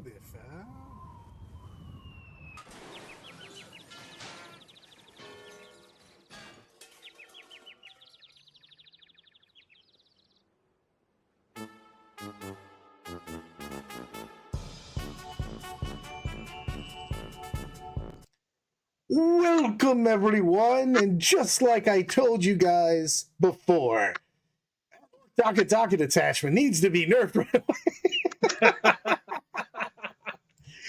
the effect. Welcome, everyone, and just like I told you guys before, Taka detachment needs to be nerfed right away.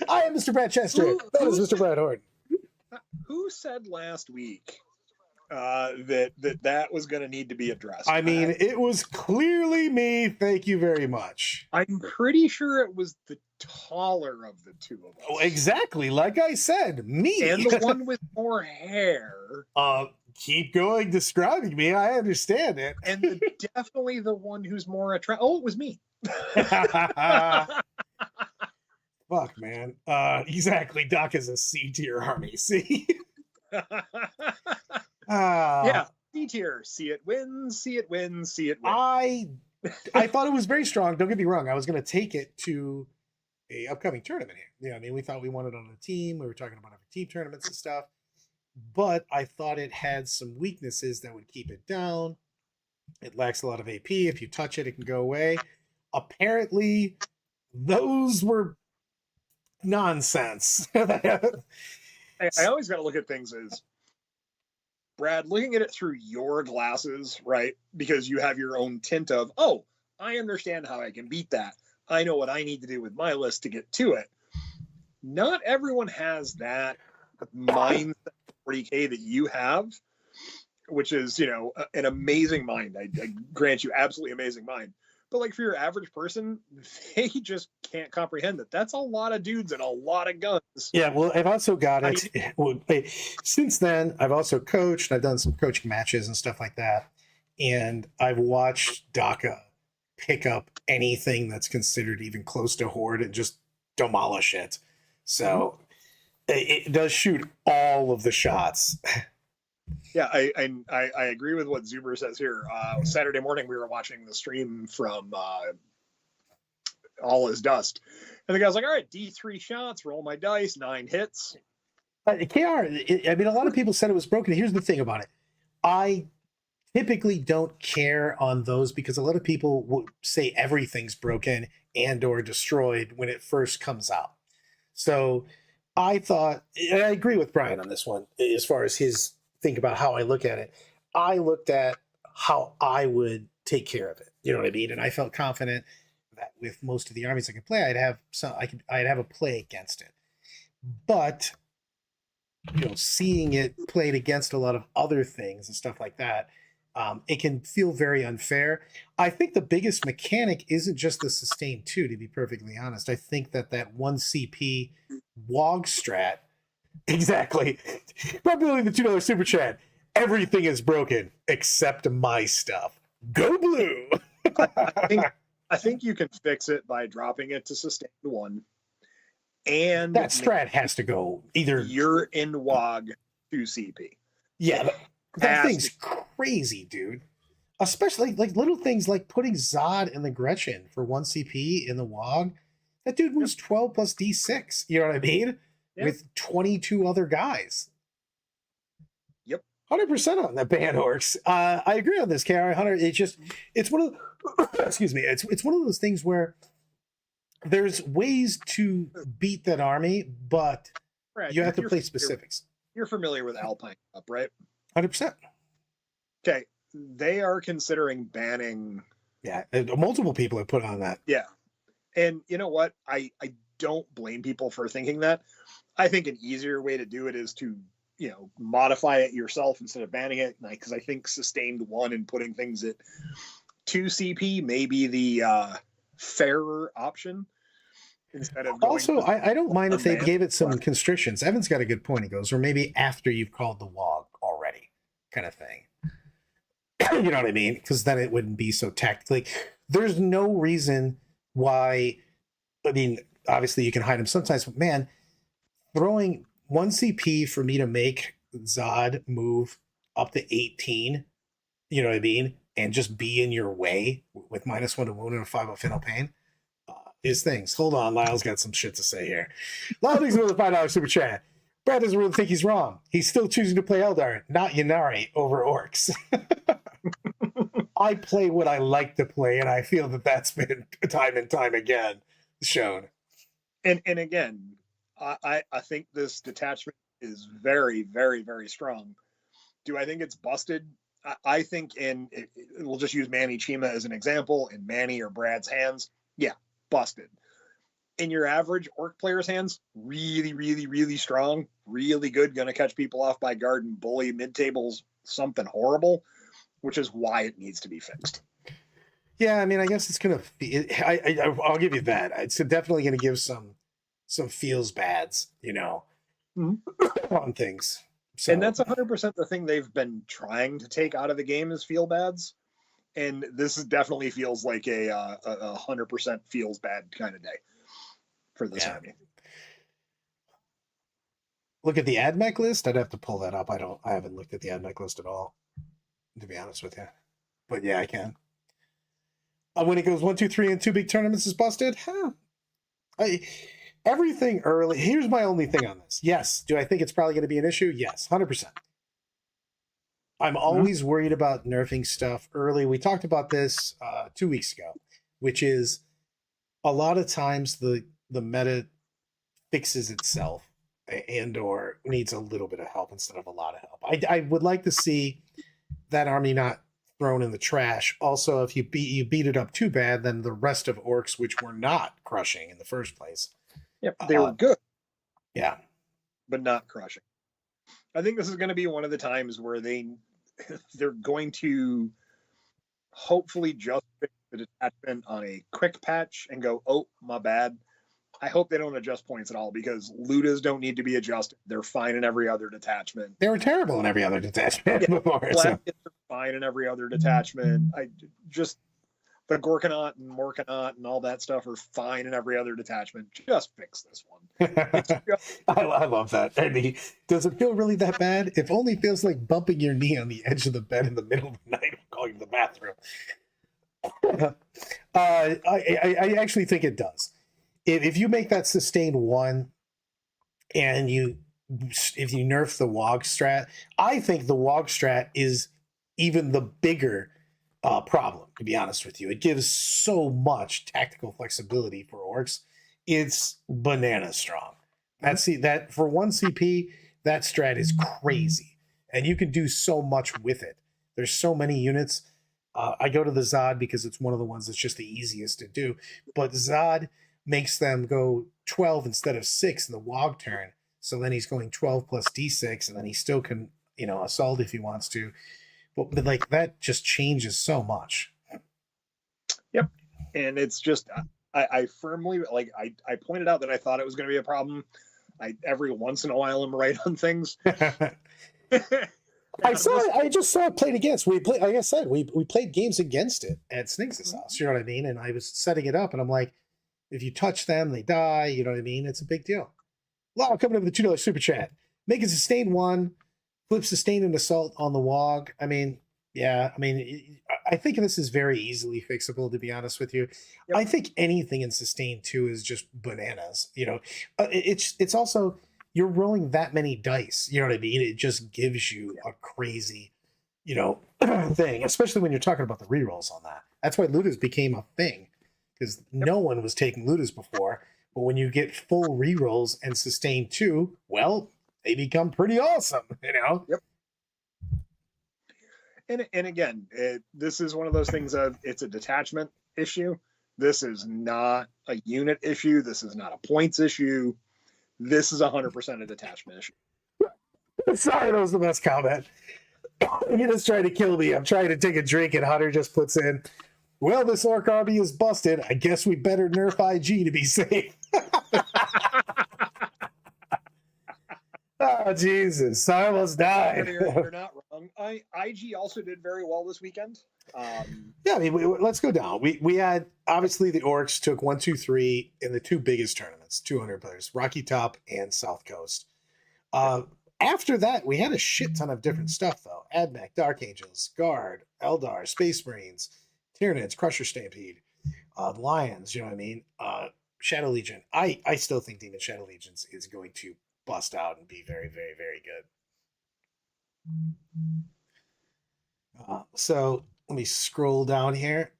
I am Mr. Brad Chester. That is Mr. Brad Horton. Who said last week that was going to need to be addressed? I mean, it was clearly me. Thank you very much. I'm pretty sure it was the taller of the two of us. Oh, exactly. Like I said, me. And the one with more hair. Keep going describing me. I understand it. And definitely the one who's more attractive. Oh, it was me. Fuck, man. Exactly. Doc is a C tier army. See? Yeah. C tier. See it win. See it win. See it win. I thought it was very strong. Don't get me wrong. I was going to take it to a upcoming tournament here. You know, I mean, we thought we wanted on a team. We were talking about other team tournaments and stuff. But I thought it had some weaknesses that would keep it down. It lacks a lot of AP. If you touch it, it can go away. Apparently, those were nonsense. I always got to look at things as, Brad, looking at it through your glasses, right? Because you have your own tint of, oh, I understand how I can beat that. I know what I need to do with my list to get to it. Not everyone has that mindset 40K that you have, which is, you know, an amazing mind. I grant you, absolutely amazing mind. But like for your average person, they just can't comprehend that. That's a lot of dudes and a lot of guns. Yeah, well, I've also got it. Since then, I've also coached. I've done some coaching matches and stuff like that. And I've watched Daka pick up anything that's considered even close to Horde and just demolish it. So it does shoot all of the shots. Yeah, I agree with what Zuber says here. Saturday morning, we were watching the stream from All Is Dust. And the guy's like, all right, D3 shots, roll my dice, 9 hits. KR, I mean, a lot of people said it was broken. Here's the thing about it. I typically don't care on those because a lot of people will say everything's broken and or destroyed when it first comes out. So I thought, and I agree with Brian on this one, as far as his think about how I look at it. I looked at how I would take care of it. You know what I mean? And I felt confident that with most of the armies I could play, I'd have a play against it. But you know, seeing it played against a lot of other things and stuff like that, it can feel very unfair. I think the biggest mechanic isn't just the sustain 2, to be perfectly honest. I think that 1 CP WOG strat, exactly. Probably the $2 super chat. Everything is broken except my stuff. Go blue. I think you can fix it by dropping it to sustain 1. And that strat has to go either. You're in WOG 2 CP. Yeah, that thing's crazy, dude. Especially like little things like putting Zod and the Gretchen for 1 CP in the WOG. That dude moves 12 plus D6. You know what I mean? Yep. With 22 other guys. Yep. 100% on that band orcs. I agree on this, KR Hunter. It's one of the, excuse me. It's one of those things where there's ways to beat that army, but you have to play specifics. You're familiar with Alpine Cup, right? 100%. Okay. They are considering banning. Yeah. Multiple people have put on that. Yeah. And you know what? I don't blame people for thinking that. I think an easier way to do it is to, you know, modify it yourself instead of banning it. Because I think sustained 1 and putting things at 2 CP may be the fairer option. Instead of also, I don't mind if they gave it some constrictions. Evan's got a good point. He goes, or maybe after you've called the WOG already, kind of thing. You know what I mean? Because then it wouldn't be so tactically. There's no reason why. I mean, obviously you can hide them sometimes, but man, throwing 1 CP for me to make Zod move up to 18, you know what I mean, and just be in your way with -1 to wound and a 5 of fatal pain. his things. Hold on, Lyle's got some shit to say here. Lyle thinks with a $5 super chat. Brad doesn't really think he's wrong. He's still choosing to play Eldar, not Yanari, over orcs. I play what I like to play, and I feel that that's been time and time again shown. And again, I think this detachment is very, very, very strong. Do I think it's busted? I think we'll just use Manny Chima as an example. In Manny or Brad's hands, yeah, busted. In your average orc player's hands, really, really, really strong, really good, going to catch people off by guard and bully, mid-tables, something horrible, which is why it needs to be fixed. Yeah, I mean, I guess it's going to... I'll give you that. It's definitely going to give some feels bads, on things. So. And that's 100% the thing they've been trying to take out of the game is feel bads. And this definitely feels like a 100% feels bad kind of day for this army. Look at the AdMech list. I'd have to pull that up. I haven't looked at the AdMech list at all, to be honest with you. But yeah, I can. When it goes 1, 2, 3, and 2 big tournaments is busted. Everything early. Here's my only thing on this. Yes. Do I think it's probably going to be an issue? Yes, 100%. I'm always worried about nerfing stuff early. We talked about this 2 weeks ago, which is a lot of times the meta fixes itself and or needs a little bit of help instead of a lot of help. I would like to see that army not thrown in the trash. Also, if you beat it up too bad, then the rest of orcs, which were not crushing in the first place. Yep, they were good. Yeah. But not crushing. I think this is going to be one of the times where they're going to hopefully just fix the detachment on a quick patch and go, oh, my bad. I hope they don't adjust points at all because Ludas don't need to be adjusted. They're fine in every other detachment. They were terrible in every other detachment before. Blankets are fine in every other detachment. The Gorkanaut and Morkanaut and all that stuff are fine in every other detachment. Just fix this one. I love that. Does it feel really that bad? It only feels like bumping your knee on the edge of the bed in the middle of the night while going to the bathroom. I actually think it does. If you make that sustained 1 and if you nerf the WOG strat, I think the WOG strat is even the bigger problem, to be honest with you. It gives so much tactical flexibility for orcs. It's banana strong. That for 1 CP, that strat is crazy. And you can do so much with it. There's so many units. I go to the Zod because it's one of the ones that's just the easiest to do. But Zod makes them go 12 instead of 6 in the WOG turn. So then he's going 12 plus D6, and then he still can, assault if he wants to. But like that just changes so much. Yep. And it's just, I firmly, I pointed out that I thought it was going to be a problem. Every once in a while I'm right on things. I just saw it played against. Like I said, we played games against it at Sniggs' house. You know what I mean? And I was setting it up, and I'm like, if you touch them, they die. You know what I mean? It's a big deal. Lau coming up with the $2 super chat. Make it sustain 1, flip sustain and assault on the WOG. I mean, yeah. I mean, I think this is very easily fixable, to be honest with you. Yep. I think anything in sustain 2 is just bananas. It's also, you're rolling that many dice. You know what I mean? It just gives you a crazy, thing, especially when you're talking about the rerolls on that. That's why Ludas became a thing, because no one was taking Ludas before. But when you get full rerolls and sustain 2, well, they become pretty awesome, Yep. And again, this is one of those things of it's a detachment issue. This is not a unit issue. This is not a points issue. This is 100% a detachment issue. Sorry, that was the best comment. You just tried to kill me. I'm trying to take a drink, and Hunter just puts in, well, this orc army is busted. I guess we better nerf IG to be safe. Oh, Jesus. I almost died. You're not wrong. IG also did very well this weekend. Yeah, I mean, let's go down. We had, obviously, the orcs took 1, 2, 3 in the 2 biggest tournaments, 200 players, Rocky Top and South Coast. After that, we had a shit ton of different stuff, though. AdMech, Dark Angels, Guard, Eldar, Space Marines, Tyranids, Crusher Stampede, Lions, you know what I mean? Shadow Legion. I still think Demon Shadow Legions is going to bust out and be very, very, very good. So let me scroll down here.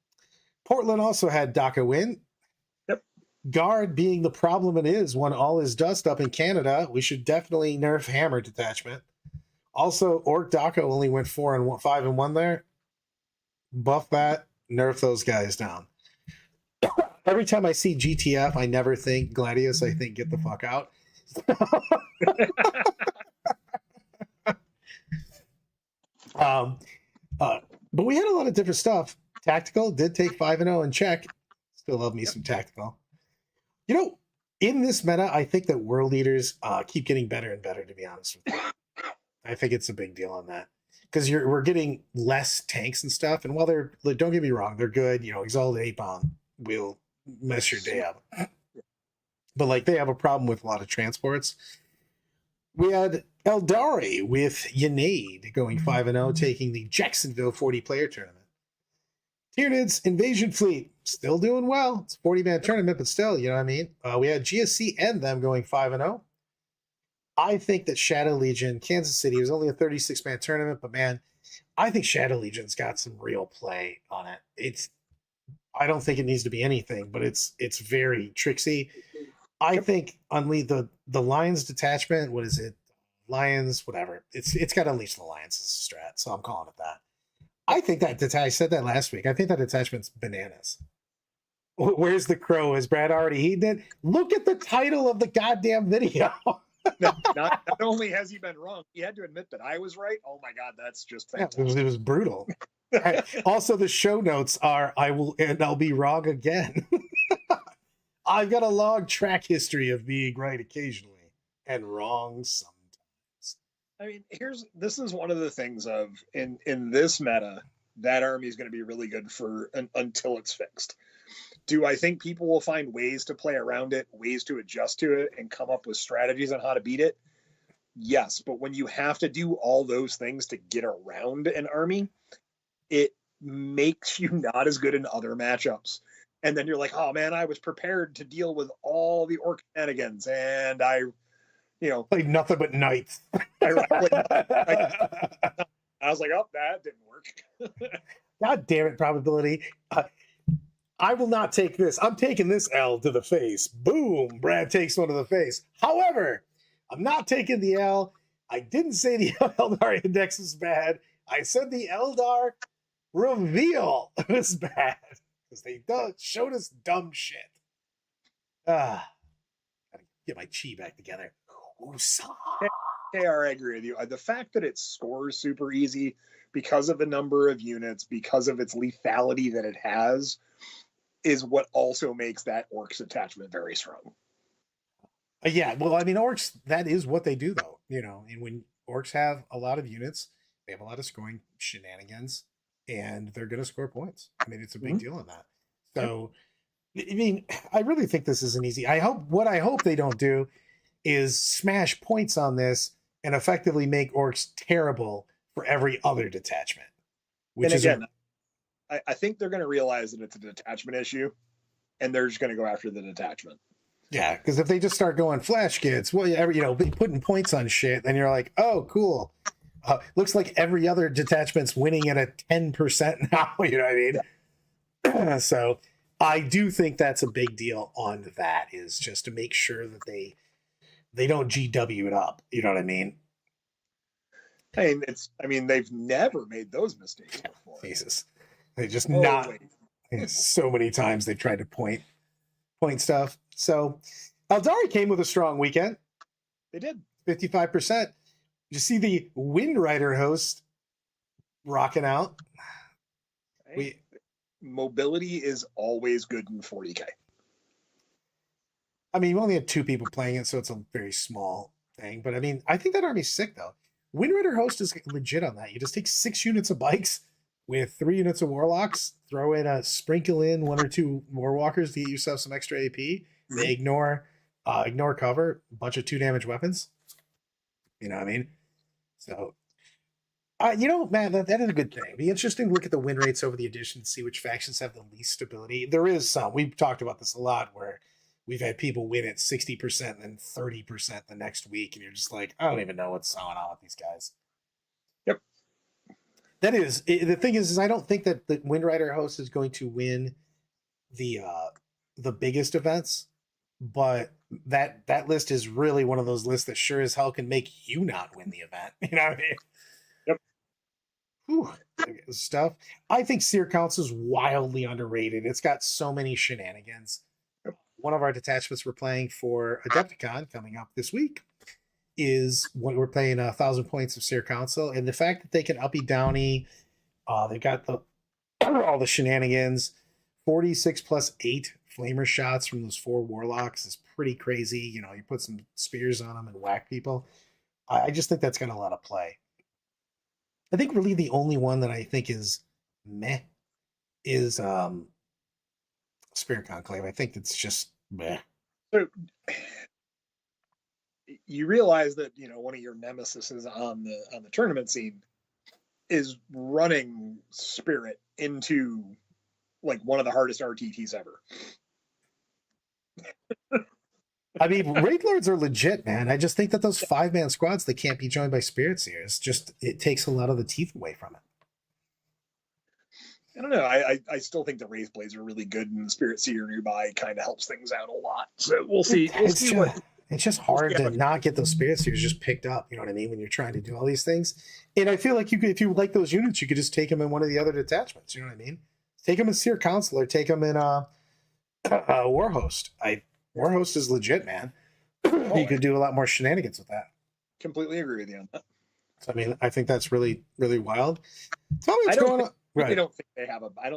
Portland also had Daka win. Yep. Guard being the problem it is, won all his dust up in Canada. We should definitely nerf Hammer Detachment. Also, Orc Daka only went 5-1 there. Buff that, nerf those guys down. Every time I see GTF, I never think Gladius. I think get the fuck out. But we had a lot of different stuff. Tactical did take 5-0 in check. Still love me some tactical. You know, in this meta, I think that world leaders keep getting better and better, to be honest with you. I think it's a big deal on that. Because we're getting less tanks and stuff. And while they're, like, don't get me wrong, they're good. You know, Exalted 8 Bomb will mess your day up. But like they have a problem with a lot of transports. We had Eldari with Yanade going 5-0, taking the Jacksonville 40-player tournament. Tyranids Invasion Fleet still doing well. It's a 40-man tournament, but still, you know what I mean? We had GSC and them going 5-0. I think that Shadow Legion, Kansas City, was only a 36-man tournament, but man, I think Shadow Legion's got some real play on it. I don't think it needs to be anything, but it's very tricksy. I think the Lions detachment, what is it? Lions, whatever. It's got to unleash the Lions as a strat, so I'm calling it that. I think that I said that last week. I think that detachment's bananas. Where's the crow? Has Brad already eaten it? Look at the title of the goddamn video. not only has he been wrong, he had to admit that I was right. Oh my God, that's just fantastic. Yeah, it was brutal. Also, the show notes are I'll be wrong again. I've got a long track history of being right occasionally and wrong sometimes. I mean, this is one of the things of in this meta, that army is going to be really good until it's fixed. Do I think people will find ways to play around it, ways to adjust to it, and come up with strategies on how to beat it? Yes, but when you have to do all those things to get around an army, it makes you not as good in other matchups. And then you're like, oh man, I was prepared to deal with all the orc shenanigans, and I played nothing but knights. I was like, oh, that didn't work. God damn it, probability. I will not take this. I'm taking this L to the face. Boom, Brad takes one to the face. However, I'm not taking the L. I didn't say the Eldar index was bad. I said the Eldar reveal was bad. Because they showed us dumb shit. Gotta get my chi back together. KR, I agree with you. The fact that it scores super easy because of the number of units, because of its lethality that it has, is what also makes that Orcs attachment very strong. Yeah, well, I mean, Orcs, that is what they do, though. And when Orcs have a lot of units, they have a lot of scoring shenanigans, and they're going to score points. I mean, it's a big deal in that. So, I mean, I really think this is an easy. What I hope they don't do is smash points on and effectively make Orcs terrible for every other detachment. Which and again, I think they're going to realize that it's a detachment issue, and they're just going to go after the detachment. Yeah, because if they just start going flash kits, putting points on shit, then you're like, oh, cool. Looks like every other detachment's winning at a 10% now. You know what I mean? So I do think that's a big deal on that, is just to make sure that they don't GW it up. You know what I mean? They've never made those mistakes before. Jesus. They just so many times they tried to point stuff. So Eldari came with a strong weekend. They did. 55%. You see the Wind Rider host rocking out. Mobility is always good in 40K. I mean, we only had 2 people playing it, so it's a very small thing. But I mean, I think that army's sick, though. Wind Rider host is legit on that. You just take 6 units of bikes with 3 units of warlocks, sprinkle in 1 or 2 warwalkers to get yourself some extra AP. They ignore cover, a bunch of 2 damage weapons. You know what I mean? So, man, that is a good thing. It'd be interesting to look at the win rates over the edition and see which factions have the least stability. There is some. We've talked about this a lot, where we've had people win at 60% and then 30% the next week, and you're just like, I don't even know what's going on with these guys. Yep. That is the thing is I don't think that the Wind Rider host is going to win the biggest events, but that list is really one of those lists that sure as hell can make you not win the event. You know what I mean? Yep. Whew, stuff. I think Seer Council is wildly underrated. It's got so many shenanigans. Yep. One of our detachments we're playing for Adepticon coming up this week is when we're playing 1,000 points of Seer Council, and the fact that they can uppy downy, they've got all the shenanigans. 46 plus 8 flamer shots from those 4 warlocks is pretty crazy. You know, you put some spears on them and whack people. I just think that's got a lot of play. I think really the only one that I think is meh is Spirit Conclave. I think it's just meh. So you realize that, you know, one of your nemesises on the tournament scene is running Spirit into like one of the hardest RTTs ever. I mean, Raid Lords are legit, man. I just think that those 5-man squads that can't be joined by Spirit Seers, it takes a lot of the teeth away from it. I don't know. I still think the Wraith Blades are really good, and the Spirit Seer nearby kind of helps things out a lot. So we'll see. It's just hard to not get those Spirit Seers just picked up. You know what I mean? When you're trying to do all these things, and I feel like you could, if you like those units, you could just take them in one of the other detachments. You know what I mean? Take them in Seer Council or take them in Warhost. Warhost is legit, man. You could do a lot more shenanigans with that. Completely agree with you on that. So, I mean, I think that's really, really wild. Tell me what's going on. Right. I don't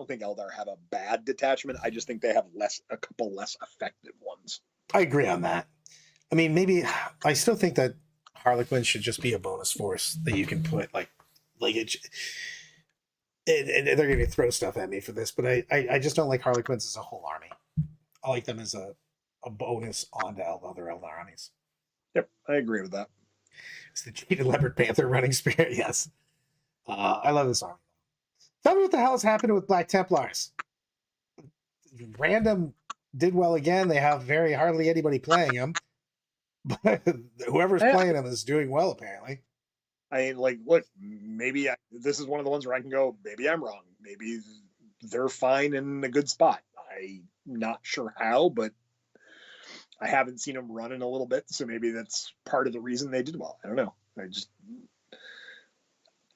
think Eldar have a bad detachment. I just think they have a couple less effective ones. I agree on that. I mean, maybe I still think that Harlequin should just be a bonus force that you can put and they're going to throw stuff at me for this, but I just don't like Harlequins as a whole army. I like them as a bonus onto other Eldar armies. Yep, I agree with that. It's the cheated Leopard Panther running Spirit. Yes. I love this army. Tell me what the hell is happening with Black Templars. Random did well again. They have very hardly anybody playing them, but whoever's playing them is doing well apparently. I mean, like, look, maybe this is one of the ones where I can go, maybe I'm wrong. Maybe they're fine in a good spot. I'm not sure how, but I haven't seen them run in a little bit, so maybe that's part of the reason they did well. I don't know.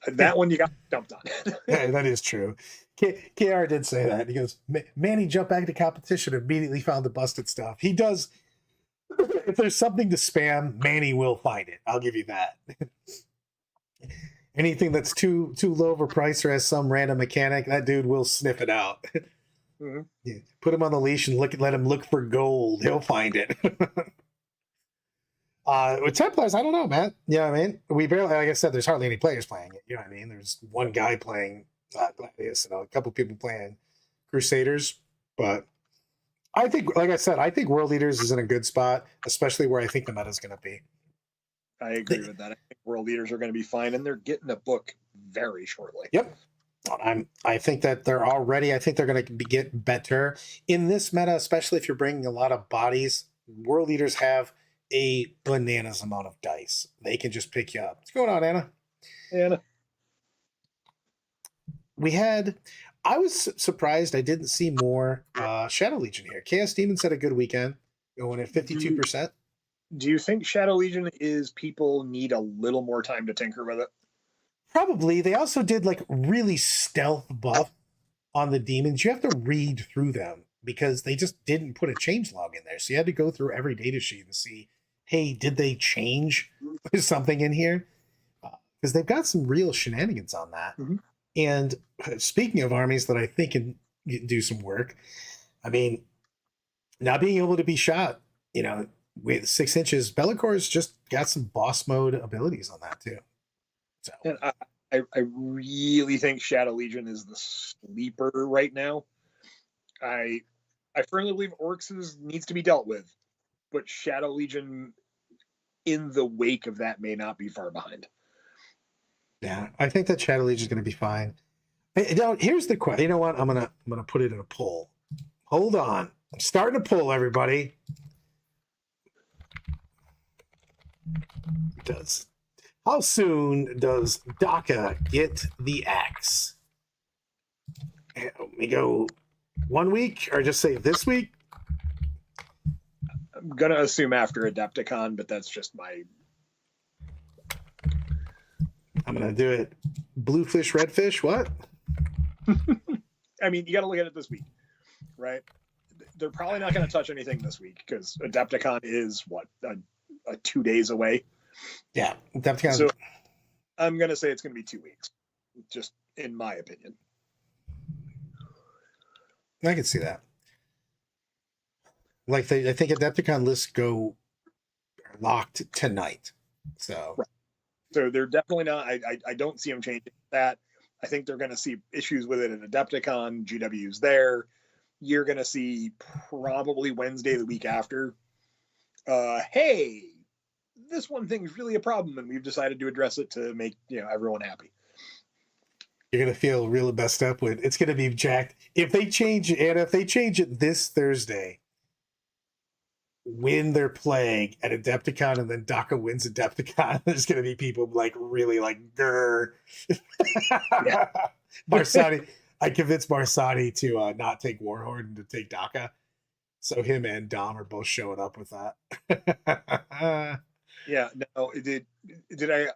That one you got dumped on. Yeah, that is true. KR did say that. He goes, Manny jumped back to competition and immediately found the busted stuff. He does. If there's something to spam, Manny will find it. I'll give you that. Anything that's too low of a price or has some random mechanic, that dude will sniff it out. Mm-hmm. Yeah. Put him on the leash and let him look for gold. He'll find it. With Templars, I don't know, man. Yeah, I mean, we barely, like I said, there's hardly any players playing it. You know what I mean? There's one guy playing Gladius and a couple people playing Crusaders. But I think, like I said, I think World Leaders is in a good spot, especially where I think the meta is going to be. I agree with that. I think World Leaders are going to be fine, and they're getting a book very shortly. Yep. I think that they're already, I think they're going to get better in this meta, especially if you're bringing a lot of bodies. World Leaders have a bananas amount of dice. They can just pick you up. What's going on, Anna? Anna. I was surprised I didn't see more Shadow Legion here. Chaos Demons had a good weekend, going at 52%. Do you think Shadow Legion is people need a little more time to tinker with it? Probably. They also did like really stealth buff on the demons. You have to read through them because they just didn't put a change log in there. So you had to go through every data sheet and see, hey, did they change something in here? Because they've got some real shenanigans on that. Mm-hmm. And speaking of armies that I think can do some work, I mean, not being able to be shot, you know, with 6 inches, Bellacor's just got some boss mode abilities on that too. So. And I really think Shadow Legion is the sleeper right now. I firmly believe Orcs needs to be dealt with, but Shadow Legion in the wake of that may not be far behind. Yeah, I think that Shadow Legion is going to be fine. Here's the question. You know what? I'm gonna put it in a poll. Hold on. I'm starting to pull, everybody. How soon does DACA get the axe? We go 1 week, or just say this week? I'm gonna assume after Adepticon, but that's just my. I'm gonna do it. Bluefish, redfish, what? I mean, you got to look at it this week, right? They're probably not going to touch anything this week because Adepticon is what a 2 days away. Yeah, Adepticon. So I'm going to say it's going to be 2 weeks, just in my opinion. I can see that. Like I think Adepticon lists go locked tonight. So, right. So they're definitely not. I don't see them changing that. I think they're going to see issues with it at Adepticon. GW's there. You're going to see probably Wednesday the week after. Hey, this one thing's really a problem, and we've decided to address it to make everyone happy. You're gonna feel really messed up with. It's gonna be jacked if they change it. And if they change it this Thursday, when they're playing at Adepticon, and then DACA wins Adepticon, there's gonna be people like really like grr. Yeah. Marsati, I convinced Marsati to not take Warhorn and to take DACA. So him and Dom are both showing up with that. Yeah, no, did I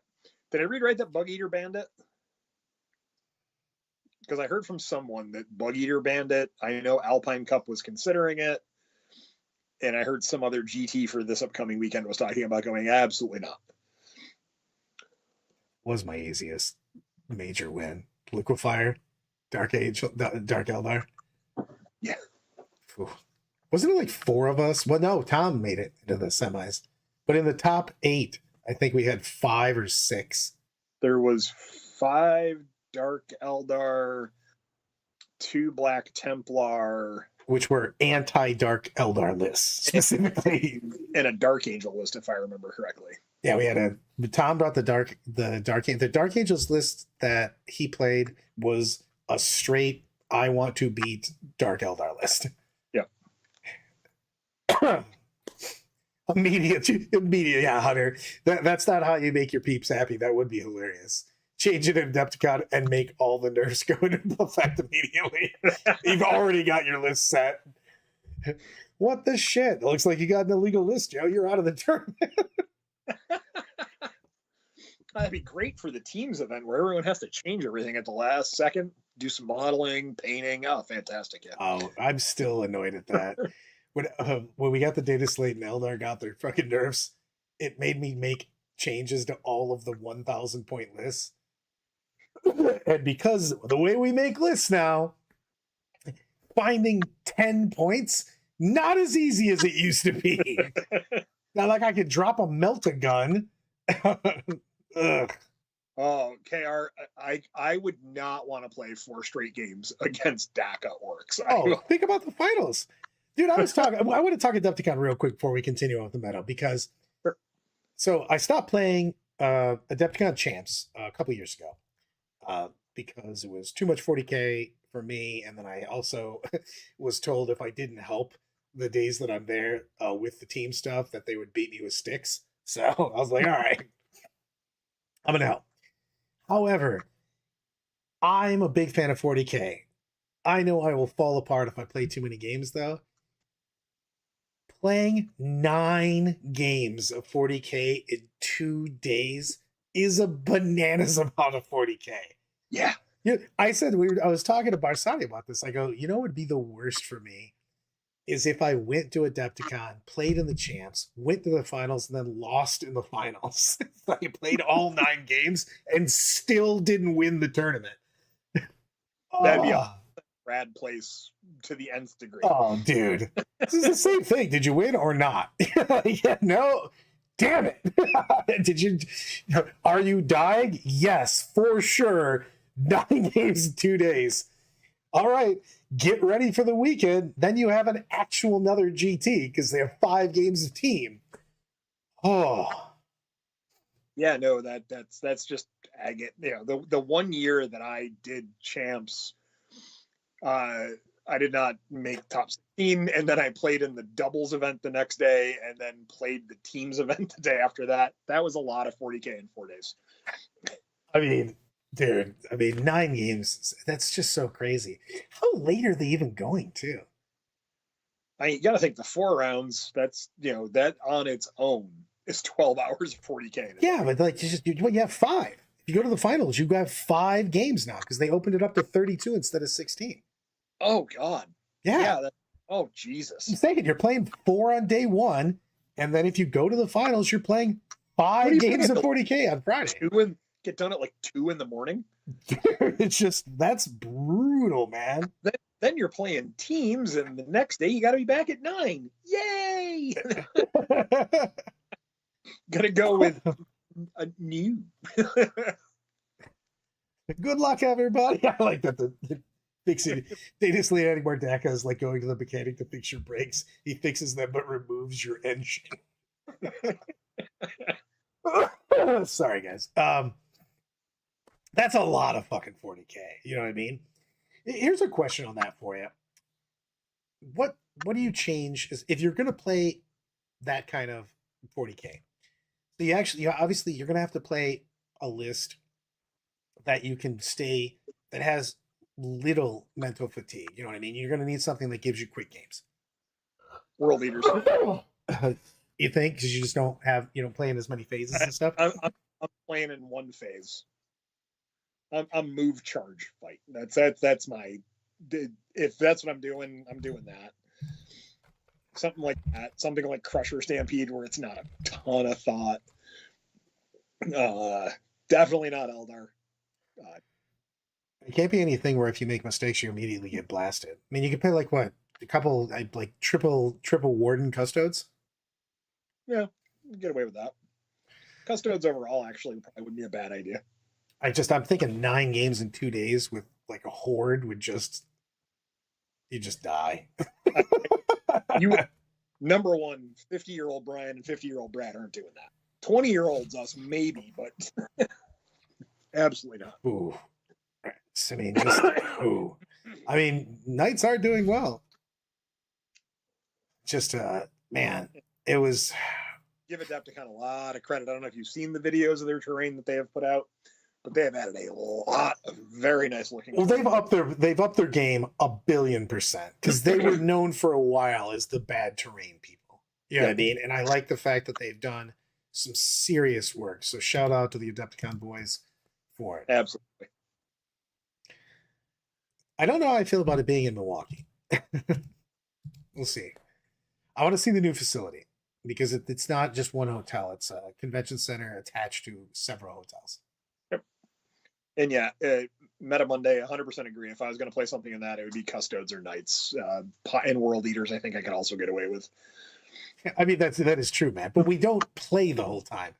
read right that Bug Eater banned it? Because I heard from someone that Bug Eater banned it. I know Alpine Cup was considering it, and I heard some other GT for this upcoming weekend was talking about going absolutely not. Was my easiest major win. Liquefier, Dark Eldar. Yeah. Ooh. Wasn't it like 4 of us? Well, no, Tom made it into the semis. But in the top 8, I think we had 5 or 6. There was 5 Dark Eldar, 2 Black Templar, which were anti-Dark Eldar lists specifically, and a Dark Angel list, if I remember correctly. Yeah, we had Tom brought the Dark Angels list that he played was a straight I want to beat Dark Eldar list. Yep. Immediate, yeah, Hunter. That's not how you make your peeps happy. That would be hilarious. Change it in Adepticon and make all the nerfs go into effect immediately. You've already got your list set. What the shit? It looks like you got an illegal list, Joe. You're out of the tournament. That'd be great for the teams event where everyone has to change everything at the last second, do some modeling, painting. Oh, fantastic. Yeah. Oh, I'm still annoyed at that. When we got the data slate and Eldar got their fucking nerfs, it made me make changes to all of the 1,000 point lists. And because the way we make lists now, finding 10 points, not as easy as it used to be. Now, like I could drop a melt-a-gun. Ugh. Oh, KR, I would not want to play 4 straight games against DACA orcs. Oh, think about the finals. Dude, I want to talk Adepticon real quick before we continue on with the meta, because so I stopped playing Adepticon Champs a couple years ago because it was too much 40K for me, and then I also was told if I didn't help the days that I'm there with the team stuff that they would beat me with sticks. So I was like, all right, I'm gonna help. However, I'm a big fan of 40K. I know I will fall apart if I play too many games, though. Playing 9 games of 40K in 2 days is a bananas amount of 40K. Yeah. I said I was talking to Barsani about this. I go, what would be the worst for me is if I went to Adepticon, played in the champs, went to the finals, and then lost in the finals. I played all 9 games and still didn't win the tournament. That'd be a rad place to the nth degree. Oh, dude. This is the same thing. Did you win or not? Yeah, no. Damn it. Are you dying? Yes, for sure. 9 games in 2 days. All right. Get ready for the weekend. Then you have an actual another GT because they have 5 games of team. Oh. Yeah, no, that's just the 1 year that I did champs, I did not make top 16, and then I played in the doubles event the next day, and then played the teams event the day after that. That was a lot of 40K in 4 days. I mean, dude, 9 games, that's just so crazy. How late are they even going to? I mean, you got to think the 4 rounds, that's, that on its own is 12 hours of 40K. Yeah, but like, you have 5. If you go to the finals, you have 5 games now because they opened it up to 32 instead of 16. Oh, God. Yeah. Oh, Jesus. I'm saying you're playing 4 on day 1, and then if you go to the finals, you're playing 5 games of 40K on Friday. Get done at like 2 in the morning. It's just, that's brutal, man. Then you're playing teams, and the next day you got to be back at 9. Yay! Gotta go with a new. Good luck, everybody. I like that. They just Leonardo Mordecai is like going to the mechanic to fix your brakes. He fixes them but removes your engine. Sorry, guys. That's a lot of fucking 40K. You know what I mean? Here's a question on that for you. What do you change if you're going to play that kind of 40K? So obviously you're going to have to play a list that you can stay, that has little mental fatigue. You know what I mean? You're going to need something that gives you quick games. World leaders. You think? Because you just don't have, playing as many phases and stuff? I'm playing in one phase. I'm move charge fight. That's my, if that's what I'm doing that. Something like that. Something like Crusher Stampede where it's not a ton of thought. Definitely not Eldar. It can't be anything where if you make mistakes, you immediately get blasted. I mean, you could play like what? A couple, like triple Warden Custodes? Yeah, get away with that. Custodes overall actually probably wouldn't be a bad idea. I'm thinking 9 games in 2 days with like a horde would you just die. Number one, 50-year-old Brian and 50-year-old Brad aren't doing that. 20-year-olds us maybe, but absolutely not. Ooh. I mean, ooh. I mean, Knights are doing well. Just man, it was. Give Adepticon a lot of credit. I don't know if you've seen the videos of their terrain that they have put out, but they have added a lot of very nice looking. Well, they've upped their game 1,000,000,000% because they were known for a while as the bad terrain people. You know what I mean? And I like the fact that they've done some serious work. So shout out to the Adepticon boys for it. Absolutely. I don't know how I feel about it being in Milwaukee. We'll see. I want to see the new facility because it's not just one hotel. It's a convention center attached to several hotels. Yep. And yeah, Meta Monday, 100% agree. If I was going to play something in that, it would be Custodes or Knights. And World Eaters, I think I could also get away with. I mean, that is true, man. But we don't play the whole time.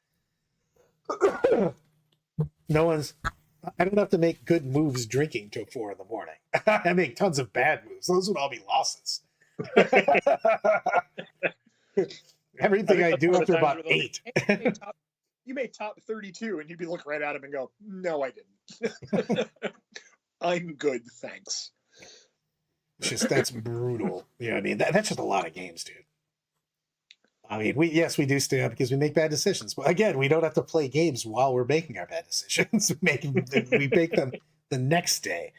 I don't have to make good moves drinking till 4 in the morning. I make tons of bad moves. Those would all be losses. Everything I do after about 8. You made top 32, and you'd be looking right at him and go, "No, I didn't. I'm good, thanks." That's brutal. You know what I mean? That's just a lot of games, dude. I mean, we do stay up because we make bad decisions. But again, we don't have to play games while we're making our bad decisions. We make them the next day.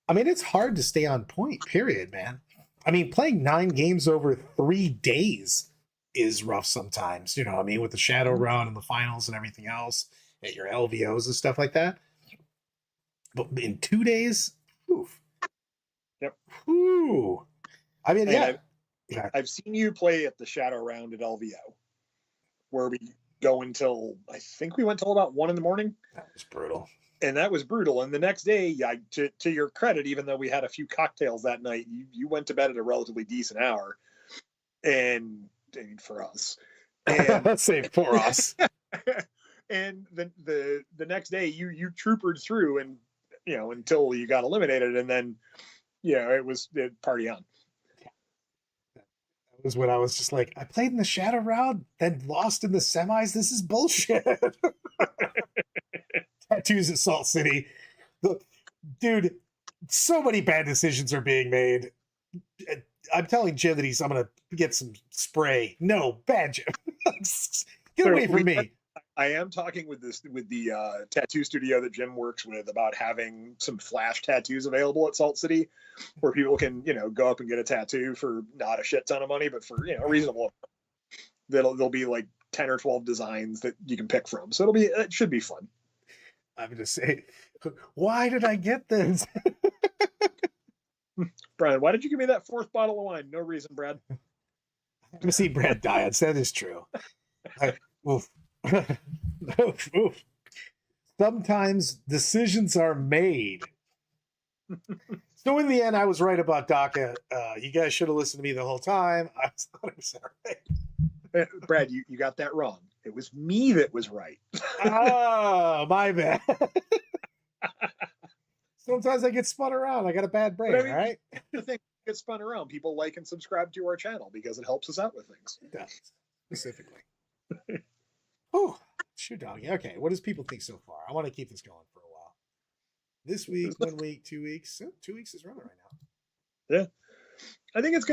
I mean, it's hard to stay on point, period, man. I mean, playing 9 games over 3 days is rough sometimes, you know what I mean, with the shadow run and the finals and everything else at your LVOs and stuff like that. But in 2 days, oof. Yep. Ooh. I mean, yeah. I've seen you play at the shadow round at LVO, where we go until, I think we went till about 1 in the morning. That was brutal. And that was brutal. And the next day, to your credit, even though we had a few cocktails that night, you went to bed at a relatively decent hour. And I mean, for us. And let's say for us. And the next day, you troopered through, and until you got eliminated, and then it was party on. That was when I was just like, I played in the shadow round, then lost in the semis. This is bullshit. Tattoos at Salt City. Dude, so many bad decisions are being made. I'm telling Jim that I'm gonna get some spray. No, bad Jim. Get away from me. I am talking with the tattoo studio that Jim works with about having some flash tattoos available at Salt City, where people can go up and get a tattoo for not a shit ton of money, but for reasonable. There'll be like 10 or 12 designs that you can pick from, so it should be fun. I'm gonna say, why did I get this? Brian, why did you give me that fourth bottle of wine? No reason, Brad. I'm gonna see Brad Diets. That is true. Oof. Oof, oof. Sometimes decisions are made. So in the end, I was right about DACA. You guys should have listened to me the whole time. I was 100% right. Brad, you got that wrong. It was me that was right. Oh, my bad. Sometimes I get spun around. I got a bad brain, all right? The thing gets spun around. People like and subscribe to our channel because it helps us out with things. It does, specifically. Oh, shoot, doggy. Okay, what does people think so far? I want to keep this going for a while. This week, 1 week, 2 weeks. 2 weeks is running right now. Yeah, I think it's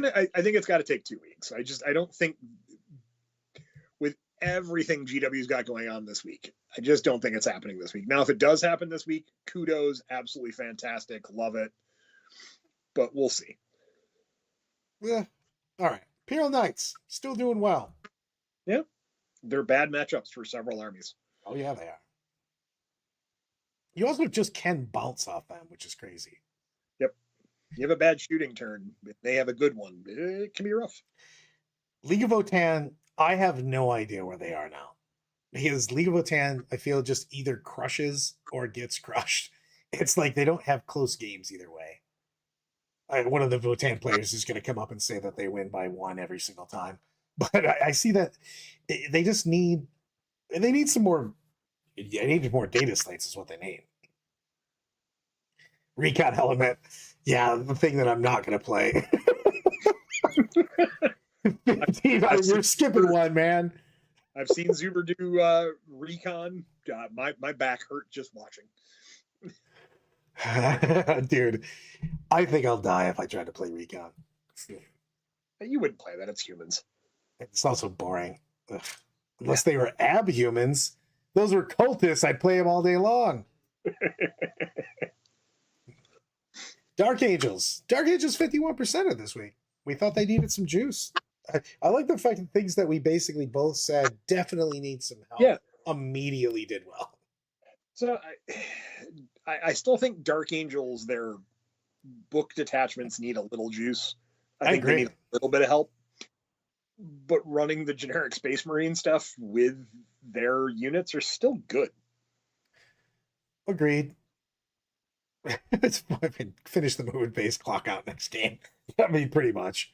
got to take 2 weeks. I don't think with everything GW's got going on this week, I just don't think it's happening this week. Now, if it does happen this week, kudos, absolutely fantastic, love it. But we'll see. Yeah. All right. Imperial Knights still doing well. Yeah. They're bad matchups for several armies. Oh, yeah, they are. You also just can bounce off them, which is crazy. Yep. You have a bad shooting turn. They have a good one. It can be rough. League of Votan, I have no idea where they are now. Because League of Votan, I feel, just either crushes or gets crushed. It's like they don't have close games either way. One of the Votan players is going to come up and say that they win by 1 every single time. But I see that they just need some more. They need more data slates is what they need. Recon element. Yeah, the thing that I'm not going to play. 15, you're skipping one, man. I've seen Zuber do recon. My back hurt just watching. Dude, I think I'll die if I try to play recon. You wouldn't play that. It's humans. It's also boring. Ugh. Unless they were abhumans. Those were cultists. I'd play them all day long. Dark Angels. Dark Angels 51% this week. We thought they needed some juice. I like the fact that things that we basically both said definitely need some help. Immediately did well. So I still think Dark Angels, their book detachments need a little juice. I think agree. They need a little bit of help. But running the generic Space Marine stuff with their units are still good. Agreed. It's finish the movement base, clock out next game. I mean, pretty much.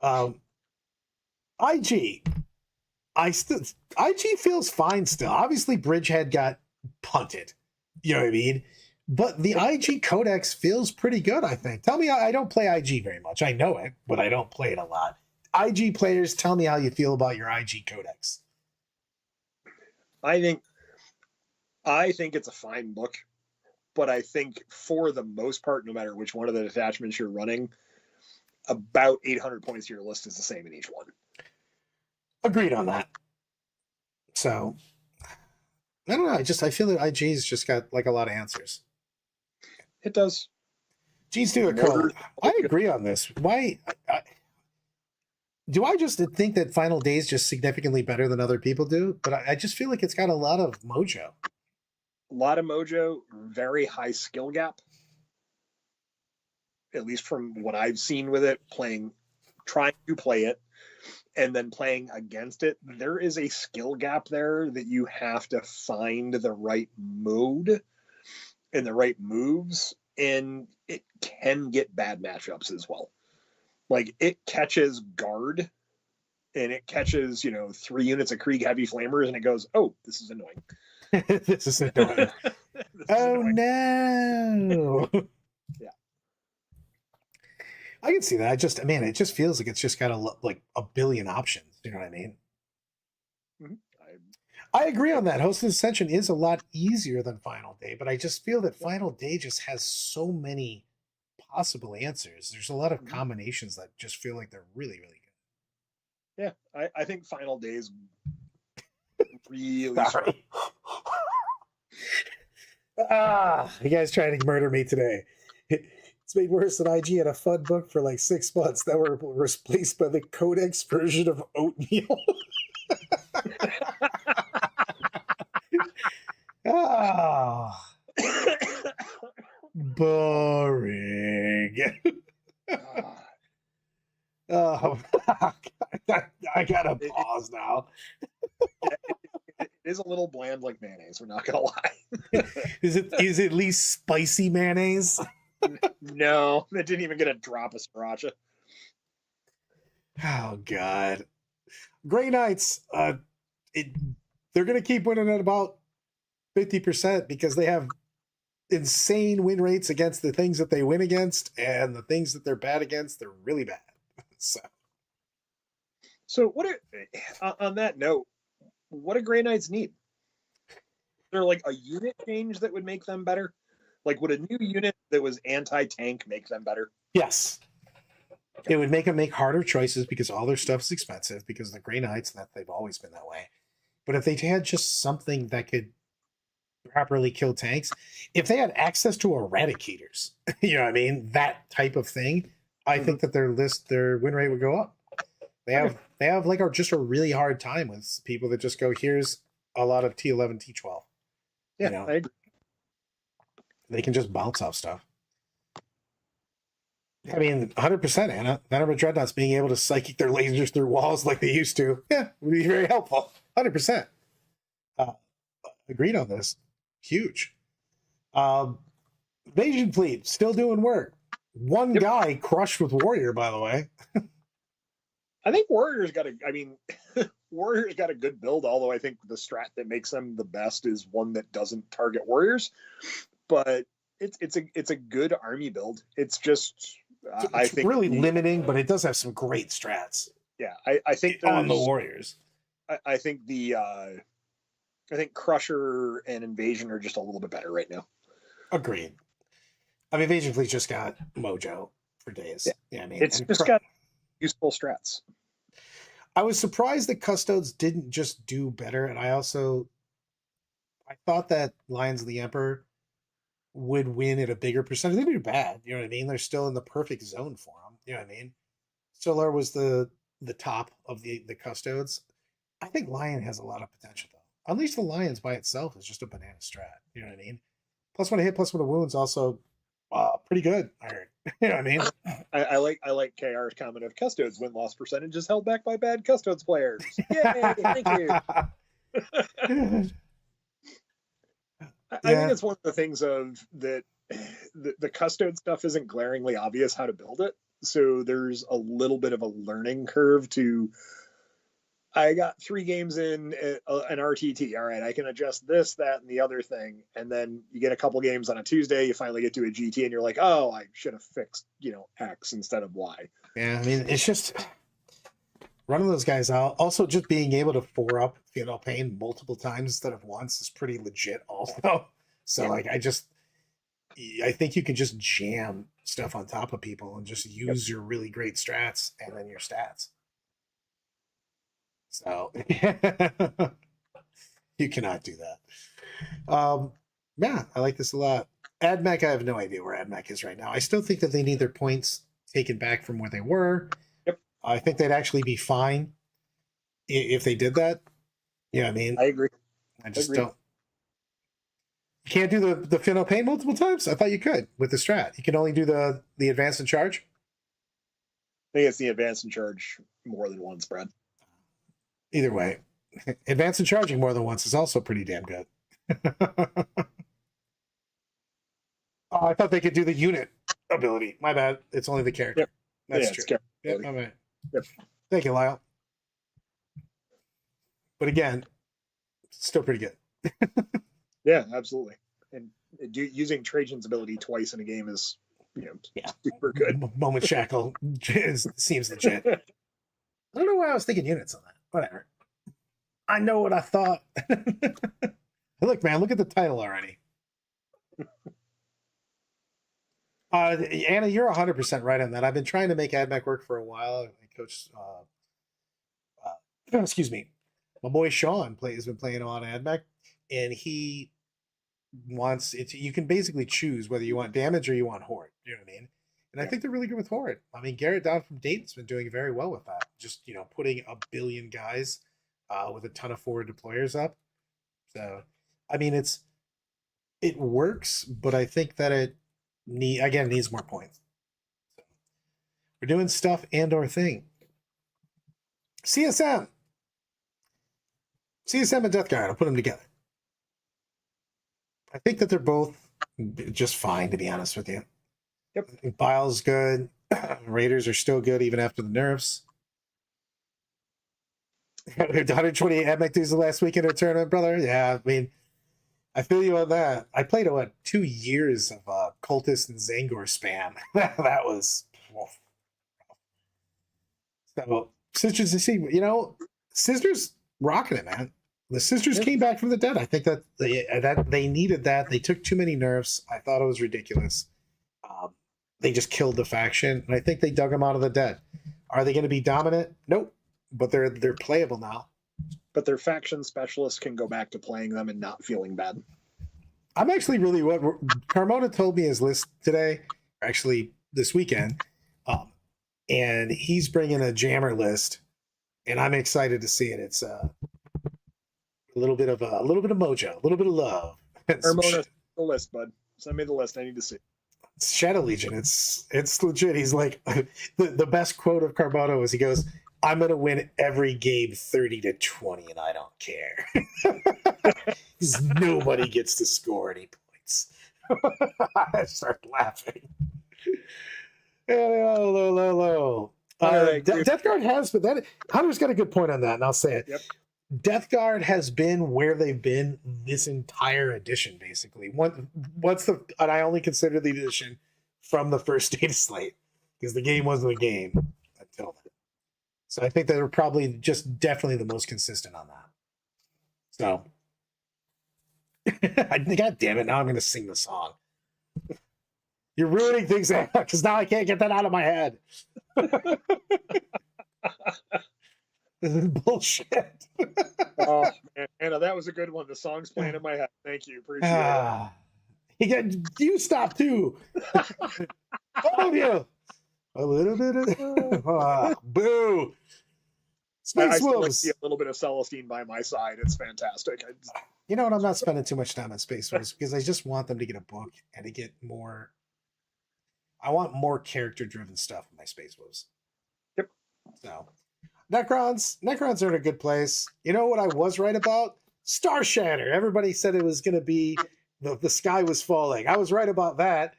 IG feels fine still. Obviously, Bridgehead got punted. You know what I mean? But the IG Codex feels pretty good, I think. Tell me, I don't play IG very much. I know it, but I don't play it a lot. IG players, tell me how you feel about your IG Codex. I think it's a fine book, but I think for the most part, no matter which one of the detachments you're running, about 800 points to your list is the same in each one. Agreed on that. So, I don't know. I feel that IG's just got like a lot of answers. It does. G's to the code. I agree on this. Why? Do I just think that Final Day is just significantly better than other people do? But I just feel like it's got a lot of mojo. A lot of mojo, very high skill gap. At least from what I've seen with it, trying to play it, and then playing against it. There is a skill gap there that you have to find the right mode and the right moves, and it can get bad matchups as well. Like, it catches guard and it catches 3 units of Krieg heavy flamers, and it goes, oh, this is annoying. This is annoying. No. Yeah, I can see that. It just feels like it's just got a billion options. You know what I mean? Mm-hmm. I agree on that. Host of Ascension is a lot easier than Final Day, but I just feel that Final Day just has so many possible answers. There's a lot of combinations that just feel like they're really, really Yeah, I think Final Days really good. strong. Sorry. You guys trying to murder me today. It's made worse than IG had a fun book for like 6 months that were replaced by the Codex version of oatmeal. Ah, boring. Oh, I gotta pause now. It is a little bland like mayonnaise. We're not gonna lie. Is it at least spicy mayonnaise? No, it didn't even get a drop of sriracha. Oh God, Grey Knights. They're gonna keep winning at about 50% because they have insane win rates against the things that they win against, and the things that they're bad against, they're really bad. So on that note, what do Grey Knights need? They're like a unit change that would make them better. Like, would a new unit that was anti-tank make them better? Yes. It would make them make harder choices because all their stuff is expensive because the Grey Knights, that they've always been that way. But if they had just something that could properly kill tanks, if they had access to eradicators, you know what I mean, that type of thing, I think that their win rate would go up. They have like just a really hard time with people that just go, here's a lot of T11, T12. Yeah, you know, I agree. They can just bounce off stuff. I mean, 100%, Anna. Venom Dreadnoughts being able to psychic their lasers through walls like they used to, would be very helpful. 100%. Agreed on this. Huge. Invasion Fleet still doing work. One guy crushed with Warrior, by the way. I think Warrior's got Warrior's got a good build, although I think the strat that makes them the best is one that doesn't target Warriors. But it's a good army build. It's just I think really limiting, but it does have some great strats. Yeah, I think on the Warriors. I think I think Crusher and Invasion are just a little bit better right now. Agreed. I mean, Invasion Fleet's just got mojo for days. Yeah, I mean, it's just got useful strats. I was surprised that Custodes didn't just do better, and I thought that Lions of the Emperor would win at a bigger percentage. They didn't do bad, you know what I mean? They're still in the perfect zone for them, you know what I mean? Solar was the top of the Custodes. I think Lion has a lot of potential, though. Unleash the Lions by itself is just a banana strat, you know what I mean? +1 hit, +1 wounds, also pretty good, I heard. You know what I mean? I like KR's comment of Custodes win-loss percentage is held back by bad Custodes players. Yay, thank you. I think it's one of the things of that the Custode stuff isn't glaringly obvious how to build it. So there's a little bit of a learning curve to, I got 3 games in an RTT. All right, I can adjust this, that, and the other thing. And then you get a couple games on a Tuesday, you finally get to a GT, and you're like, oh, I should have fixed, X instead of Y. Yeah, I mean, it's just running those guys out. Also, just being able to 4-up Pain multiple times instead of once is pretty legit also. So, I think you can just jam stuff on top of people and just use your really great strats and then your stats. So you cannot do that. Yeah, I like this a lot. AdMech, I have no idea where AdMech is right now. I still think that they need their points taken back from where they were. Yep. I think they'd actually be fine if they did that. You know what I mean? I agree. I just don't. You can't do the Finno Pain multiple times? I thought you could with the strat. You can only do the advance and charge? I think it's the advance and charge more than once, Brad. Either way, advance and charging more than once is also pretty damn good. Oh, I thought they could do the unit ability. My bad. It's only the character. Yep. That's true. Yep, my bad. Yep. Thank you, Lyle. But again, still pretty good. Yeah, absolutely. And using Trajan's ability twice in a game is, super good. Moment Shackle seems legit. I don't know why I was thinking units on that. Whatever. I know what I thought. Look, man, look at the title already. Anna, you're 100% right on that. I've been trying to make AdMech work for a while. I coach, excuse me, my boy Sean has been playing a lot of AdMech, and he wants it. You can basically choose whether you want damage or you want horde. You know what I mean? And I think they're really good with horde. I mean, Garrett down from Dayton's been doing very well with that. Just putting a billion guys with a ton of forward deployers up. So, I mean, it works, but I think that it needs more points. We're doing stuff and/or thing. CSM and Death Guard. I'll put them together. I think that they're both just fine, to be honest with you. Yep. Bile's good. Raiders are still good even after the nerfs. 128 AdMech dudes the last weekend of tournament, brother. Yeah, I mean, I feel you on that. I played 2 years of Cultist and Zangor spam. That was so. Sisters, Sisters rocking it, man. The Sisters came back from the dead. I think that they needed that. They took too many nerfs. I thought it was ridiculous. They just killed the faction, and I think they dug them out of the dead. Are they going to be dominant? Nope. But they're playable now. But their faction specialists can go back to playing them and not feeling bad. I'm actually really what Carmona told me his list today, actually this weekend, and he's bringing a jammer list, and I'm excited to see it. It's a little bit of mojo, a little bit of love. Carmona, the list, bud. Send me the list. I need to see. Shadow Legion. It's legit. He's like the best quote of Carmona was he goes, "I'm gonna win every game 30-20, and I don't care." Nobody gets to score any points. I start laughing. Low. Right, Death Guard has, but that Hunter's got a good point on that, and I'll say it. Yep. Death Guard has been where they've been this entire edition, basically. And I only consider the edition from the first data slate because the game wasn't a game until then. So I think they were probably just definitely the most consistent on that. So, God damn it! Now I'm going to sing the song. You're ruining things because now I can't get that out of my head. This is bullshit. Oh man, Anna, that was a good one. The song's playing in my head. Thank you, appreciate it. You stop too. All of you. A little bit of boo. I still like to see a little bit of Celestine by my side. It's fantastic. You know what? I'm not spending too much time on Space Wolves because I just want them to get a book and to get more. I want more character-driven stuff in my Space Wolves. Yep. So, Necrons are in a good place. You know what I was right about? Star Shatter. Everybody said it was going to be the sky was falling. I was right about that.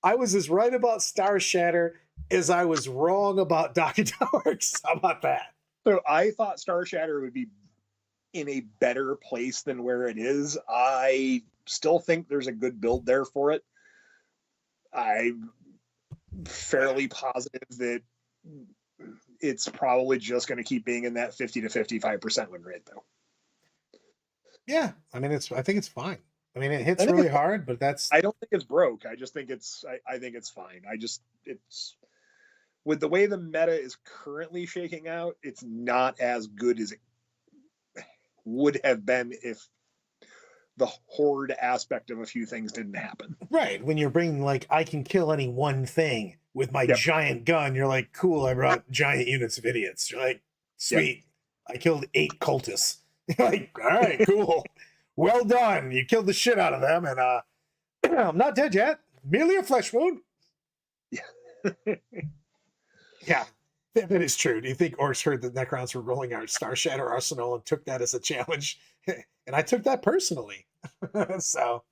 I was as right about Star Shatter as I was wrong about Darks. How about that? So I thought Star Shatter would be in a better place than where it is. I still think there's a good build there for it. I'm fairly positive that it's probably just going to keep being in that 50 to 55% win rate, though. Yeah, I mean, I think it's fine. I mean, it hits really hard, but I don't think it's broke. I just think I think it's fine. It's with the way the meta is currently shaking out, it's not as good as it would have been if the horde aspect of a few things didn't happen. Right. When you're bringing I can kill any one thing with my giant gun, you're like, cool, I brought giant units of idiots. You're like, sweet. I killed 8 cultists. You're like, all right, cool. Well done. You killed the shit out of them, and I'm not dead yet. Merely a flesh wound. Yeah, that is true. Do you think Orcs heard that Necrons were rolling our Star Shatter arsenal and took that as a challenge? And I took that personally. So,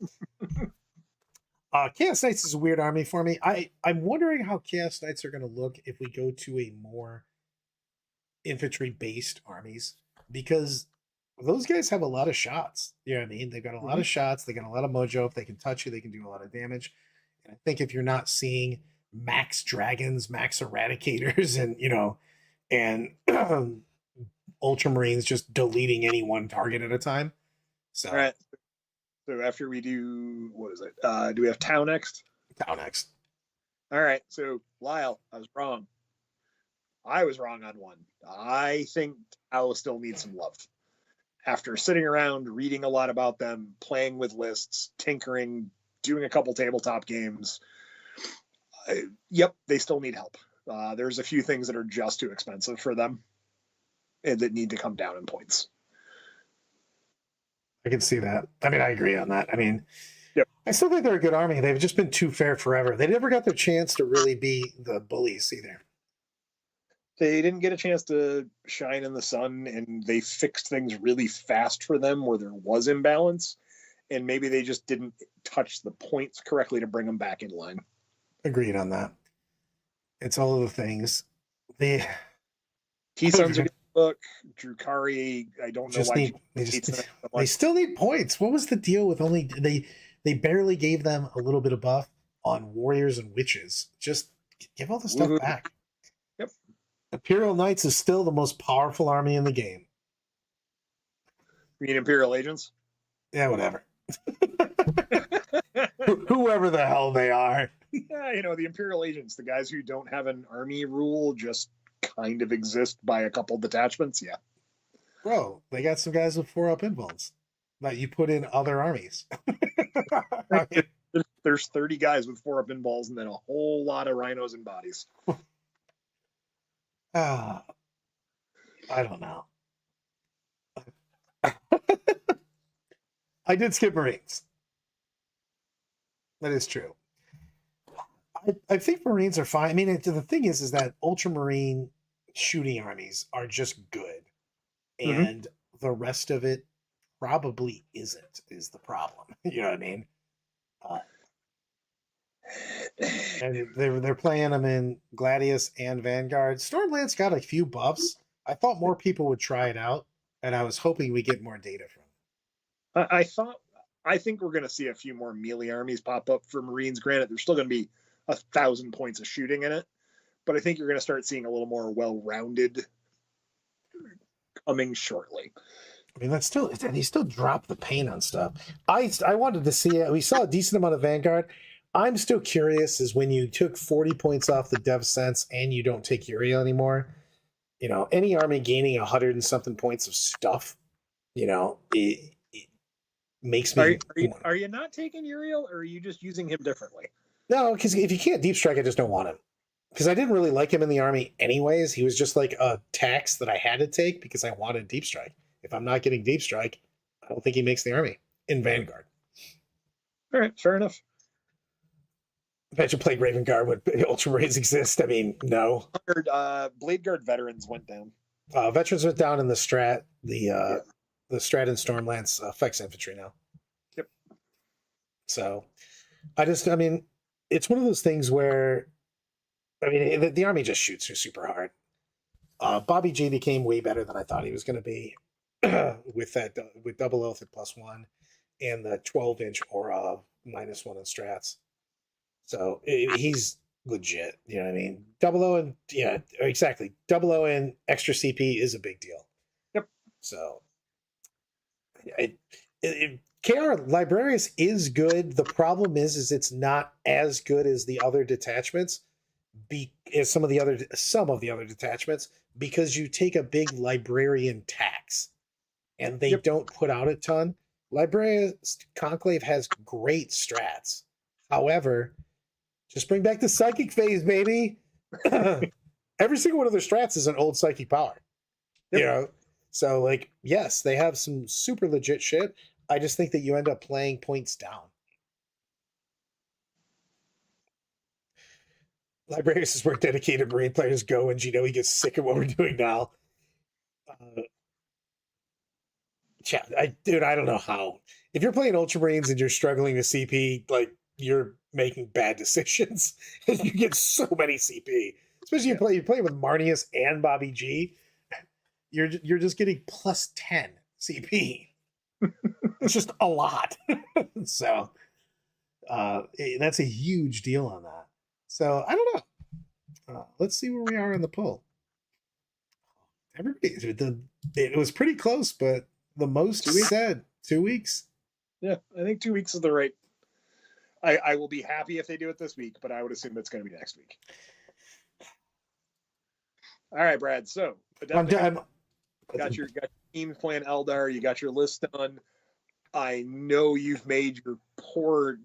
Chaos Knights is a weird army for me. I'm wondering how Chaos Knights are going to look if we go to a more infantry-based armies, because those guys have a lot of shots. You know what I mean? They've got a lot of shots. They got a lot of mojo. If they can touch you, they can do a lot of damage. And I think if you're not seeing max dragons, max eradicators, and ultramarines just deleting any one target at a time. So, all right. So after we do, what is it? Do we have Tau next? Tau next. All right, so Lyle, I was wrong. I was wrong on one. I think Tau still needs some love. After sitting around, reading a lot about them, playing with lists, tinkering, doing a couple tabletop games, yep, they still need help. There's a few things that are just too expensive for them and that need to come down in points. I can see that. I mean, I agree on that. I mean, Yep. I still think they're a good army. They've just been too fair forever. They never got their chance to really be the bullies either. They didn't get a chance to shine in the sun, and they fixed things really fast for them where there was imbalance, and maybe they just didn't touch the points correctly to bring them back in line. Agreed on that. It's all of the things. The T-Sun's a good book. Drukari, I don't know just why need, they still need points. What was the deal with only they barely gave them a little bit of buff on warriors and witches? Just give all the stuff back. Yep. Imperial Knights is still the most powerful army in the game. You mean Imperial Agents? Yeah, whatever. Whoever the hell they are. Yeah, the Imperial Agents, the guys who don't have an army rule, just kind of exist by a couple detachments. Yeah. Bro, they got some guys with 4-up invulns that you put in other armies. There's 30 guys with 4-up invulns and then a whole lot of rhinos and bodies. I don't know. I did skip Marines. That is true. I think Marines are fine. I mean, the thing is that Ultramarine shooting armies are just good. And the rest of it probably isn't, is the problem. You know what I mean? And they're playing them in Gladius and Vanguard. Stormlance got a few buffs. I thought more people would try it out, and I was hoping we get more data from it. I think we're going to see a few more melee armies pop up for Marines. Granted, there's still going to be 1,000 points of shooting in it, but I think you're going to start seeing a little more well-rounded coming shortly. I mean, he still dropped the paint on stuff. I wanted to see it. We saw a decent amount of Vanguard. I'm still curious is when you took 40 points off the Dev Sense and you don't take Uriel anymore, any army gaining 100 and something points of stuff, it makes me. Are you not taking Uriel, or are you just using him differently? No, because if you can't deep strike, I just don't want him. Because I didn't really like him in the army anyways. He was just like a tax that I had to take because I wanted deep strike. If I'm not getting deep strike, I don't think he makes the army in Vanguard. All right, fair enough. Imagine playing Raven Guard when Ultramarines exist. I mean, no. Blade Guard veterans went down. Veterans went down in the Strat. The Strat and Stormlance affects infantry now. Yep. So, I mean, it's one of those things where, I mean, the army just shoots super hard. Bobby G became way better than I thought he was going to be with double oath at +1 and the 12-inch aura -1 in strats. So he's legit. You know what I mean? Double O and exactly. Double O and extra CP is a big deal. Yep. So KR Librarius is good. The problem is it's not as good as the other detachments. As some of the other detachments, because you take a big librarian tax and they don't put out a ton. Librarius Conclave has great strats. However, just bring back the psychic phase, baby. Every single one of their strats is an old psychic power. Yep. So yes, they have some super legit shit. I just think that you end up playing points down. Librarius is where dedicated Marine players go, and Gino, he gets sick of what we're doing now. I don't know how. If you're playing Ultramarines and you're struggling to CP, you're making bad decisions. You get so many CP, especially you play with Marnius and Bobby G. You're just getting +10 CP. It's just a lot. So that's a huge deal on that. So I don't know. Let's see where we are in the poll. It was pretty close, but the most said 2 weeks. Yeah, I think 2 weeks is the right. I will be happy if they do it this week, but I would assume it's going to be next week. All right, Brad. So Adepticon, got your team playing Eldar. You got your list done. I know you've made your poor,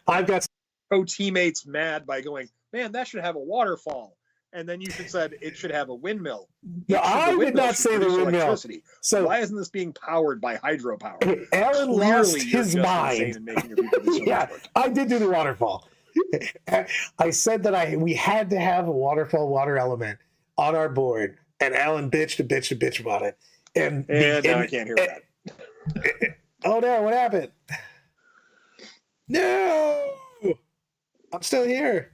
I've got co-teammates mad by going, man, that should have a waterfall. And then you should said it should have a windmill. No, I did not say the windmill. So why isn't this being powered by hydropower? Alan lost his mind. Yeah, I did do the waterfall. I said that we had to have a waterfall water element on our board, and Alan bitched about it. And I can't hear that. Oh no, what happened? No! I'm still here.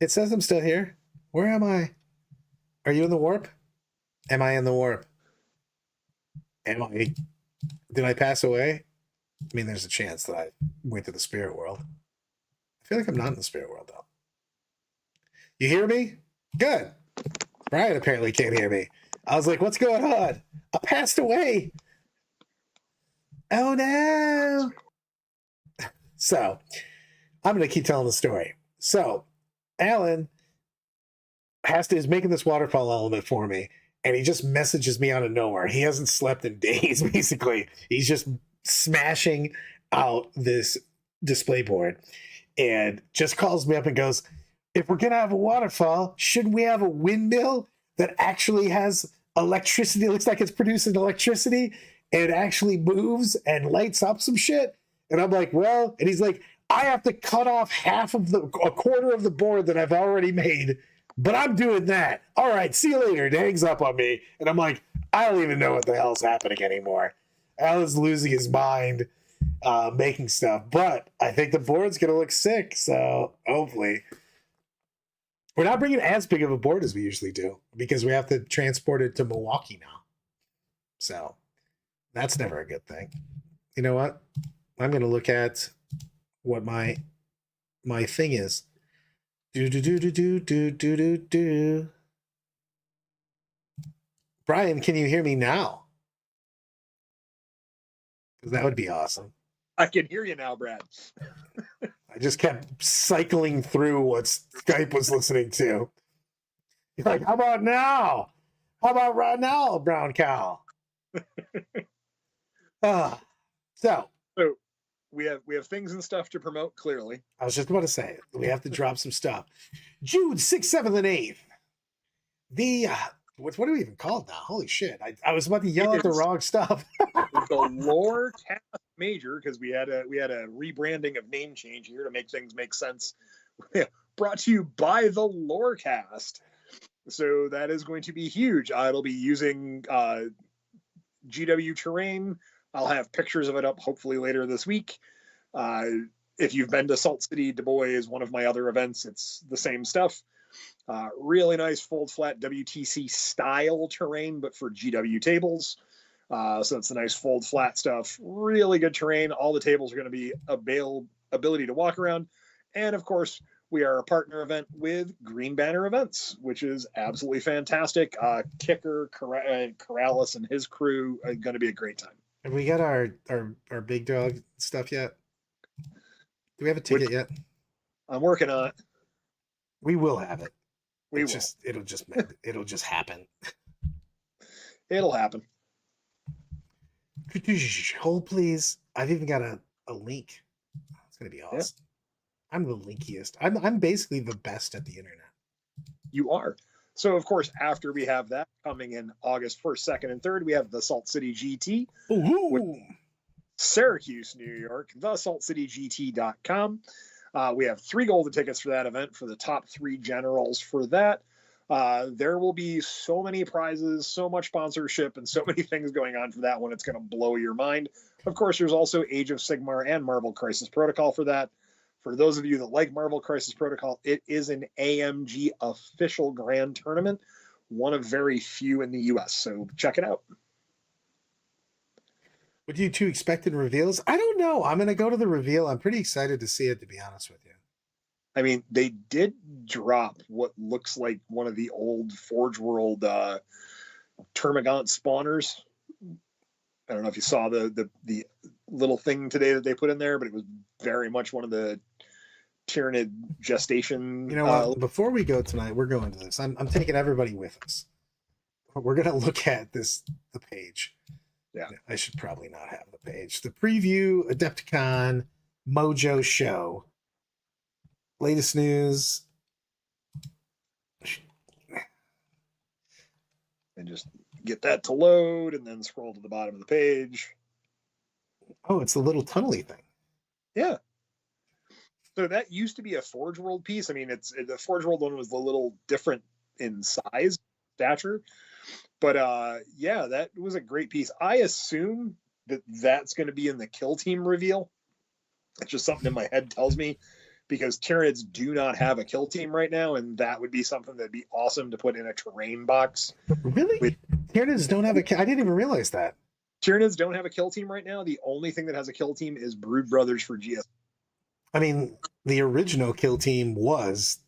It says I'm still here. Where am I? Are you in the warp? Am I in the warp? Did I pass away? I mean, there's a chance that I went to the spirit world. I feel like I'm not in the spirit world, though. You hear me? Good. Brian apparently can't hear me. I was like, what's going on? I passed away. Oh, no. So, I'm going to keep telling the story. So, Alan is making this waterfall element for me, and he just messages me out of nowhere. He hasn't slept in days, basically. He's just smashing out this display board and just calls me up and goes, if we're going to have a waterfall, shouldn't we have a windmill that actually has electricity? It looks like it's producing electricity and actually moves and lights up some shit. And I'm like, well, and he's like, I have to cut off a quarter of the board that I've already made, but I'm doing that. All right, see you later. And it hangs up on me. And I'm like, I don't even know what the hell's happening anymore. Alan's losing his mind making stuff, but I think the board's going to look sick. So hopefully we're not bringing as big of a board as we usually do because we have to transport it to Milwaukee now. So that's never a good thing. You know what? I'm going to look at what my thing is. Do. Brian, can you hear me now? Because that would be awesome. I can hear you now, Brad. I just kept cycling through what Skype was listening to. You're like, how about now? How about right now, brown cow? So we have things and stuff to promote, clearly. I was just about to say, we have to drop some stuff. June 6th, 7th, and 8th. What do we even call it now? Holy shit. I was about to yell at the wrong stuff. The Lore Cast Major, because we had a rebranding of name change here to make things make sense. Brought to you by the Lorecast. So that is going to be huge. It'll be using GW terrain. I'll have pictures of it up hopefully later this week. If you've been to Salt City, Du Bois is one of my other events. It's the same stuff. Really nice fold flat WTC style terrain, but for GW tables. So it's the nice fold flat stuff. Really good terrain. All the tables are going to be ability to walk around. And of course, we are a partner event with Green Banner Events, which is absolutely fantastic. Kicker, Corrales, and his crew are going to be a great time. Have we got our big dog stuff yet? Do we have a ticket yet? I'm working on it. We will have it. It'll just happen. It'll happen. Hold please. I've even got a link. It's gonna be awesome. Yeah. I'm the linkiest. I'm basically the best at the internet. You are. So of course, after we have that coming in August 1st, 2nd, and 3rd, we have the Salt City GT. Syracuse, New York, thesaltcitygt.com. We have 3 golden tickets for that event for the top 3 generals for that. There will be so many prizes, so much sponsorship, and so many things going on for that one. It's going to blow your mind. Of course, there's also Age of Sigmar and Marvel Crisis Protocol for that. For those of you that like Marvel Crisis Protocol, it is an AMG official grand tournament, one of very few in the U.S. So check it out. What do you 2 expect in reveals? I don't know. I'm going to go to the reveal. I'm pretty excited to see it, to be honest with you. I mean, they did drop what looks like one of the old Forge World Termagant spawners. I don't know if you saw the little thing today that they put in there, but it was very much one of the Tyranid gestation. You know what? Before we go tonight, we're going to this. I'm taking everybody with us. We're going to look at the page. Yeah. I should probably not have the page. The preview, Adepticon, Mojo Show. Latest news. And just get that to load and then scroll to the bottom of the page. Oh, it's the little tunnely thing. Yeah. So that used to be a Forge World piece. I mean, the Forge World one was a little different in size, stature. But yeah, that was a great piece. I assume that that's going to be in the Kill Team reveal. It's just something in my head tells me, because Tyranids do not have a Kill Team right now, and that would be something that'd be awesome to put in a terrain box. Really? Tyranids don't have a... I didn't even realize that. Tyranids don't have a Kill Team right now. The only thing that has a Kill Team is Brood Brothers for GS. I mean, the original Kill Team was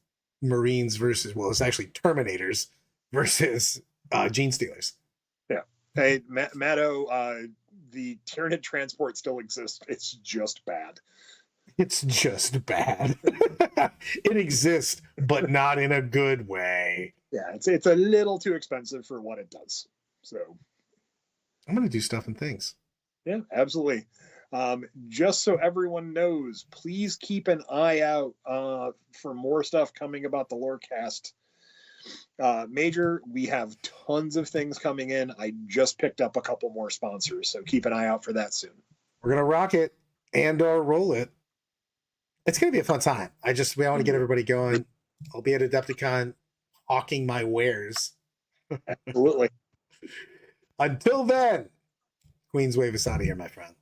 Marines versus... Well, it's actually Terminators versus... Gene Stealers. Yeah. Hey, Matto, the Tyranid transport still exists. It's just bad. It's just bad. It exists, but not in a good way. Yeah, it's a little too expensive for what it does. So I'm going to do stuff and things. Yeah, absolutely. Just so everyone knows, please keep an eye out for more stuff coming about the Lorecast. Major, we have tons of things coming in. I just picked up a couple more sponsors, so keep an eye out for that soon. We're gonna rock it and or roll it. It's gonna be a fun time. I want to get everybody going. I'll be at Adepticon hawking my wares. Absolutely. Until then, Queens Wave is out of here, my friend.